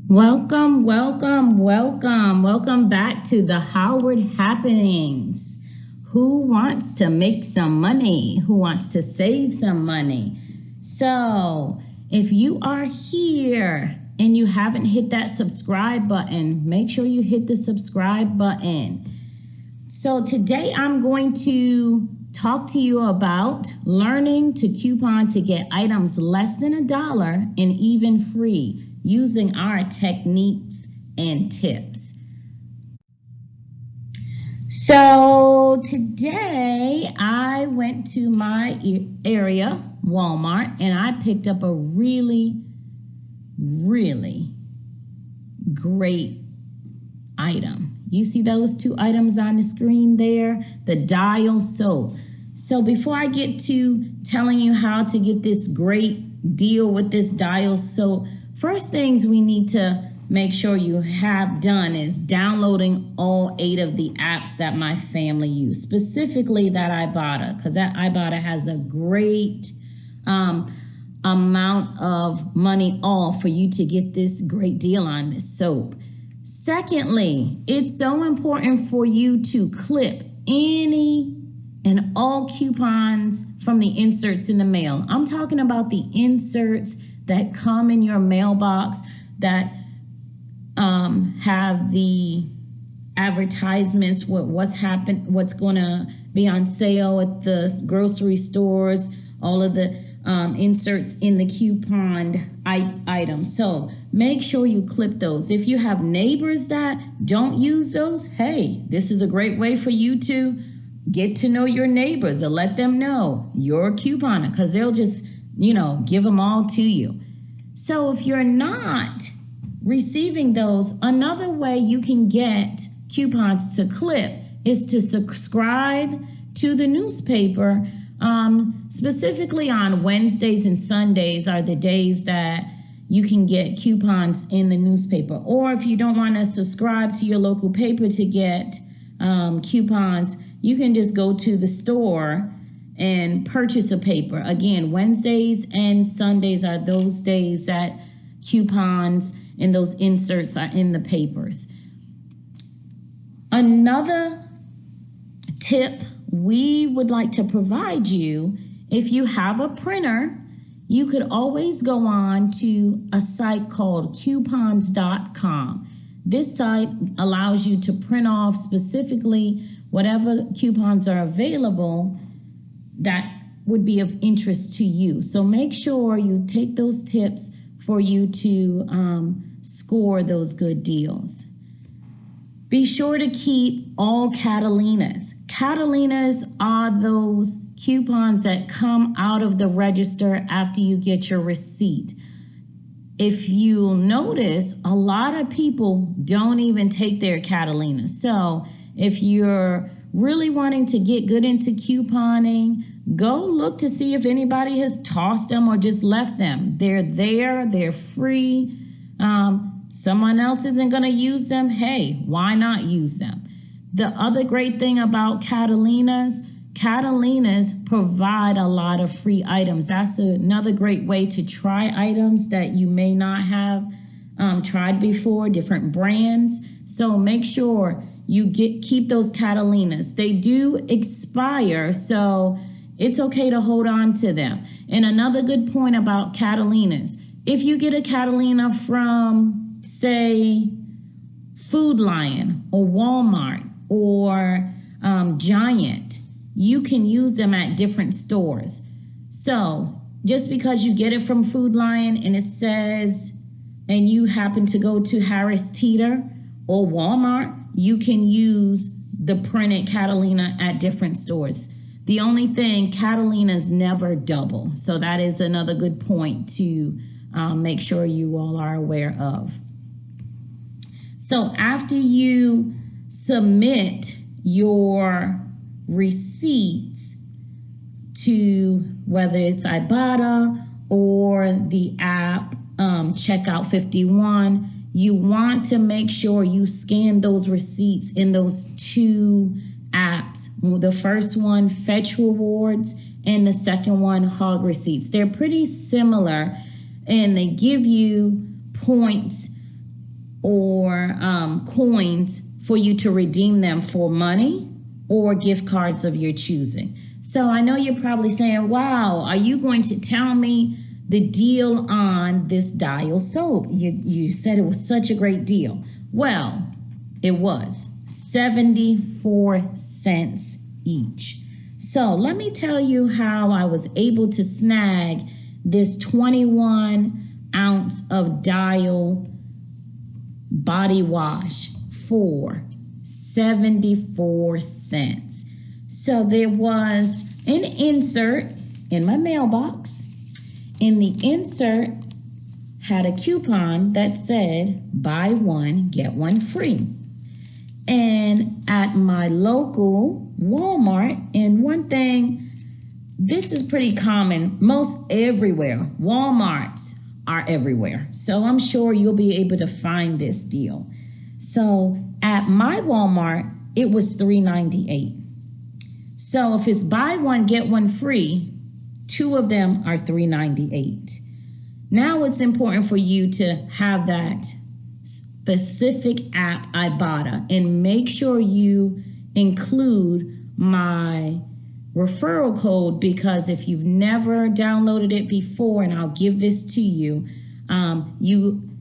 Welcome, welcome, welcome. Welcome back to the Howard Happenings. Who wants to make some money? Who wants to save some money? So, if you are here and you haven't hit that subscribe button, make sure you hit the subscribe button. So, today I'm going to talk to you about learning to coupon to get items less than $1 and even free, using our techniques and tips. So today I went to my area, Walmart, and I picked up a really great item. You see those two items on the screen there? The Dial soap. So before I get to telling you how to get this great deal with this Dial soap, first things we need to make sure you have done is downloading all 8 of the apps that my family use, specifically that Ibotta, because that Ibotta has a great amount of money off for you to get this great deal on this soap. Secondly, it's so important for you to clip any and all coupons from the inserts in the mail. I'm talking about the inserts that come in your mailbox that have the advertisements, what's going to be on sale at the grocery stores, all of the inserts in the coupon items. So make sure you clip those. If you have neighbors that don't use those, hey, this is a great way for you to get to know your neighbors or let them know you're a couponer, because they'll just, give them all to you. So if you're not receiving those, another way you can get coupons to clip is to subscribe to the newspaper. Specifically on Wednesdays and Sundays are the days that you can get coupons in the newspaper. Or if you don't want to subscribe to your local paper to get coupons, you can just go to the store and purchase a paper. Again, Wednesdays and Sundays are those days that coupons and those inserts are in the papers. Another tip we would like to provide you, if you have a printer, you could always go on to a site called coupons.com. This site allows you to print off specifically whatever coupons are available that would be of interest to you. So make sure you take those tips for you to score those good deals. Be sure to keep all Catalinas. Catalinas are those coupons that come out of the register after you get your receipt. If you'll notice, a lot of people don't even take their Catalinas. So if you're really wanting to get good into couponing, go look to see if anybody has tossed them or just left them. They're there, they're free. Someone else isn't going to use them. Hey, why not use them? The other great thing about Catalinas provide a lot of free items. That's another great way to try items that you may not have tried before, different brands. So make sure you keep those Catalinas. They do expire, so it's okay to hold on to them. And another good point about Catalinas, if you get a Catalina from, say, Food Lion or Walmart or Giant, you can use them at different stores. So just because you get it from Food Lion and it says, and you happen to go to Harris Teeter or Walmart, you can use the printed Catalina at different stores. The only thing, Catalinas never double. So that is another good point to make sure you all are aware of. So after you submit your receipts to whether it's Ibotta or the app Checkout 51, you want to make sure you scan those receipts in those 2 apps. The first one, Fetch Rewards, and the second one, Hog Receipts. They're pretty similar, and they give you points or coins for you to redeem them for money or gift cards of your choosing. So I know you're probably saying, wow, are you going to tell me the deal on this Dial soap? You said it was such a great deal. Well, it was 74 cents each. So let me tell you how I was able to snag this 21 ounce of Dial body wash for 74 cents. So there was an insert in my mailbox, and the insert had a coupon that said buy one, get one free. And at my local Walmart, and one thing, this is pretty common most everywhere. Walmarts are everywhere. So I'm sure you'll be able to find this deal. So at my Walmart, it was $3.98. So if it's buy one, get one free, two of them are $3.98. Now it's important for you to have that specific app, Ibotta, and make sure you include my referral code, because if you've never downloaded it before, and I'll give this to you,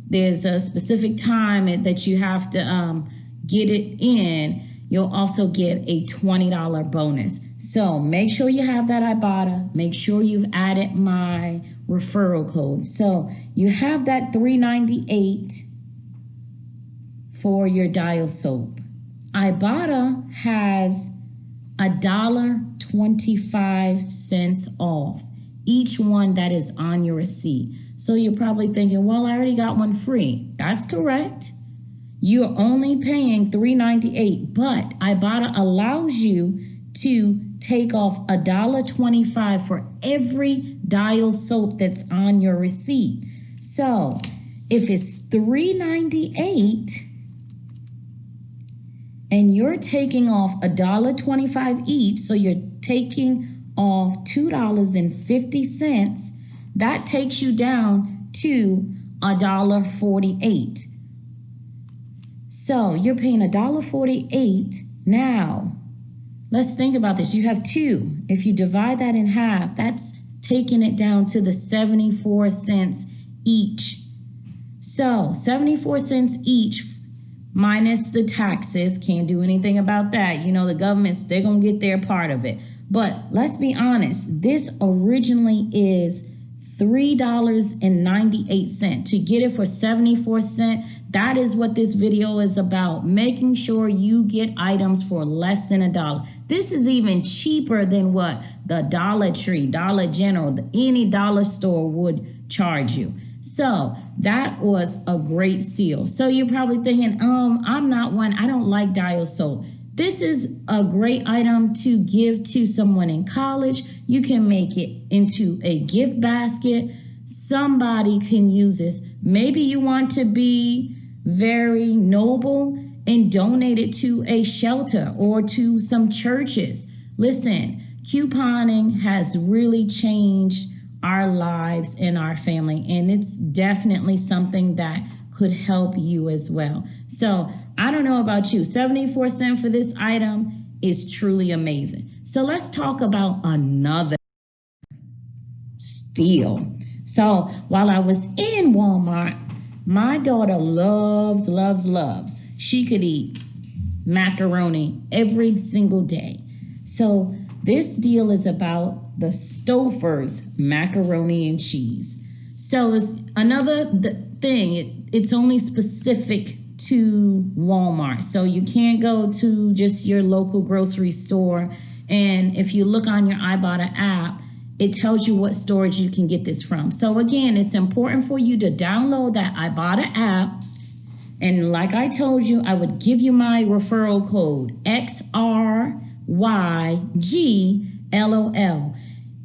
there's a specific time that you have to get it in. You'll also get a $20 bonus. So make sure you have that Ibotta. Make sure you've added my referral code. So you have that $3.98 for your Dial soap. Ibotta has $1.25 off each one that is on your receipt. So you're probably thinking, well, I already got one free. That's correct. You're only paying $3.98, but Ibotta allows you to take off $1.25 for every Dial soap that's on your receipt. So if it's $3.98 and you're taking off $1.25 each, so you're taking off $2.50, that takes you down to $1.48. So you're paying $1.48 now. Let's think about this. You have two. If you divide that in half, that's taking it down to the 74 cents each. So 74 cents each minus the taxes. Can't do anything about that. You know, the government's, they're going to get their part of it. But let's be honest. This originally is $3.98. To get it for 74 cents, that is what this video is about. Making sure you get items for less than $1. This is even cheaper than what the Dollar Tree, Dollar General, any dollar store would charge you. So that was a great steal. So you're probably thinking, I'm not one, I don't like Dial soap. This is a great item to give to someone in college. You can make it into a gift basket. Somebody can use this. Maybe you want to be very noble and donate it to a shelter or to some churches. Listen, couponing has really changed our lives and our family, and it's definitely something that could help you as well. So I don't know about you, 74 cents for this item is truly amazing. So let's talk about another steal. So while I was in Walmart, my daughter loves. She could eat macaroni every single day. So this deal is about the Stouffer's macaroni and cheese. So it's another thing. It's only specific to Walmart. So you can't go to just your local grocery store. And if you look on your Ibotta app, it tells you what stores you can get this from. So again, it's important for you to download that Ibotta app. And like I told you, I would give you my referral code, XRYGLOL.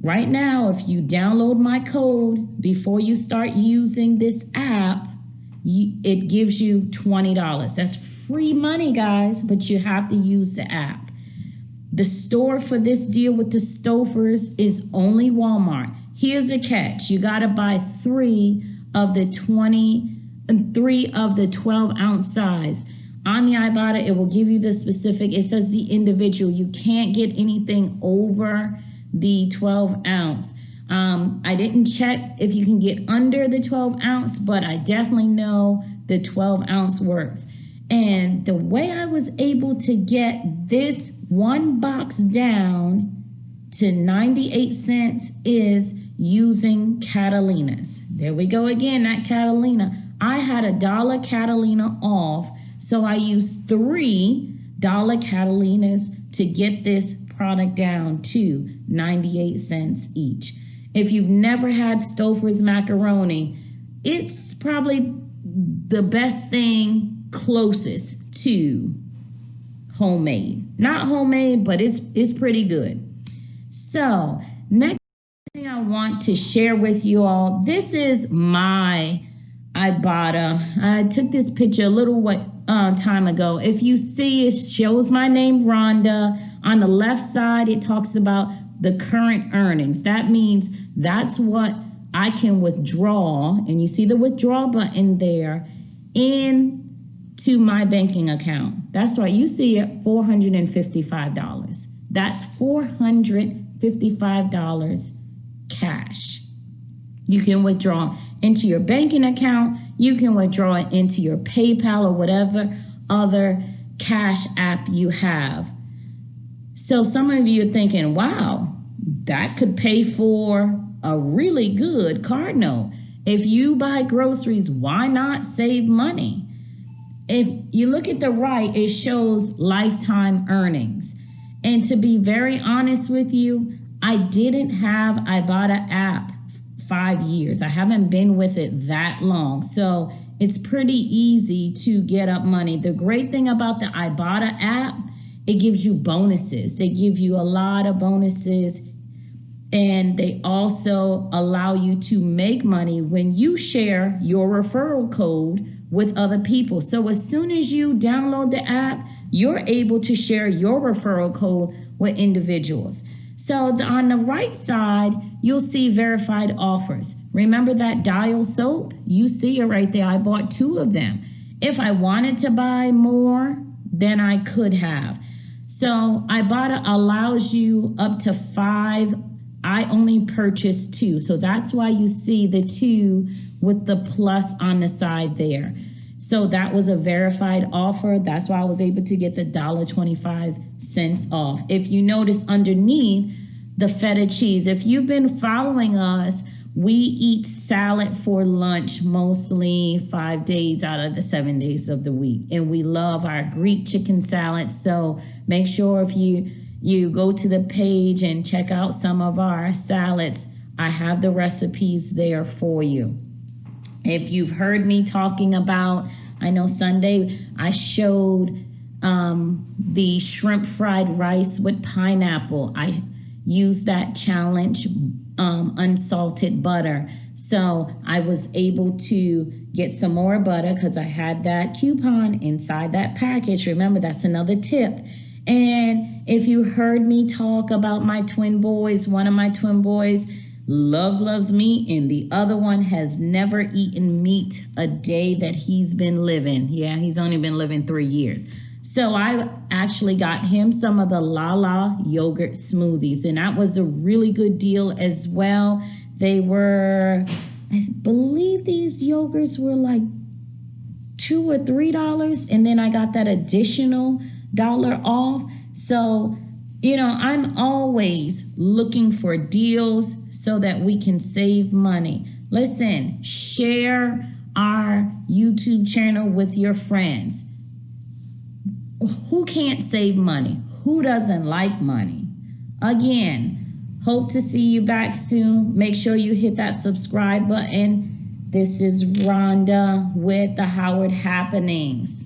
Right now, if you download my code before you start using this app, it gives you $20. That's free money, guys, but you have to use the app. The store for this deal with the Stouffer's is only Walmart. Here's a catch. You got to buy 3 of the 20 3 of the 12-ounce size. On the Ibotta, it will give you the specific. It says the individual. You can't get anything over the 12-ounce. I didn't check if you can get under the 12-ounce, but I definitely know the 12-ounce works. And the way I was able to get this one box down to 98 cents is using Catalinas. There we go again, that Catalina. I had $1 Catalina off, so I used $3 Catalinas to get this product down to 98 cents each. If you've never had Stouffer's macaroni, it's probably the best thing closest to homemade. Not homemade, but it's pretty good. So next thing I want to share with you all, this is my Ibotta. I took this picture a little time ago. If you see, it shows my name, Rhonda. On the left side, it talks about the current earnings. That means that's what I can withdraw, and you see the withdraw button there, into my banking account. That's right, you see it, $455. That's $455 cash. You can withdraw into your banking account. You can withdraw it into your PayPal or whatever other cash app you have. So some of you are thinking, wow, that could pay for a really good card note. If you buy groceries, why not save money? If you look at the right, it shows lifetime earnings. And to be very honest with you, I didn't have Ibotta app 5 years. I haven't been with it that long. So it's pretty easy to get up money. The great thing about the Ibotta app, it gives you bonuses. They give you a lot of bonuses. And they also allow you to make money when you share your referral code with other people. So as soon as you download the app, you're able to share your referral code with individuals. So on the right side, you'll see verified offers. Remember that Dial soap? You see it right there. I bought 2 of them. If I wanted to buy more, then I could have. So Ibotta allows you up to 5. I only purchased 2. So that's why you see the 2 with the plus on the side there. So that was a verified offer. That's why I was able to get the $1.25 off. If you notice underneath the feta cheese, if you've been following us, we eat salad for lunch mostly 5 days out of the 7 days of the week. And we love our Greek chicken salad. So make sure if you go to the page and check out some of our salads, I have the recipes there for you. If you've heard me talking about, I know Sunday I showed the shrimp fried rice with pineapple. I used that challenge, unsalted butter. So I was able to get some more butter because I had that coupon inside that package. Remember, that's another tip. And if you heard me talk about my twin boys, one of my twin boys loves meat, and the other one has never eaten meat a day that he's been living. Yeah, he's only been living 3 years. So I actually got him some of the Lala yogurt smoothies, and that was a really good deal as well. They were, I believe these yogurts were like $2 or $3, and then I got that additional $1 off. So, you know, I'm always looking for deals so that we can save money. Listen, share our YouTube channel with your friends. Who can't save money? Who doesn't like money? Again, hope to see you back soon. Make sure you hit that subscribe button. This is Rhonda with the Howard Happenings.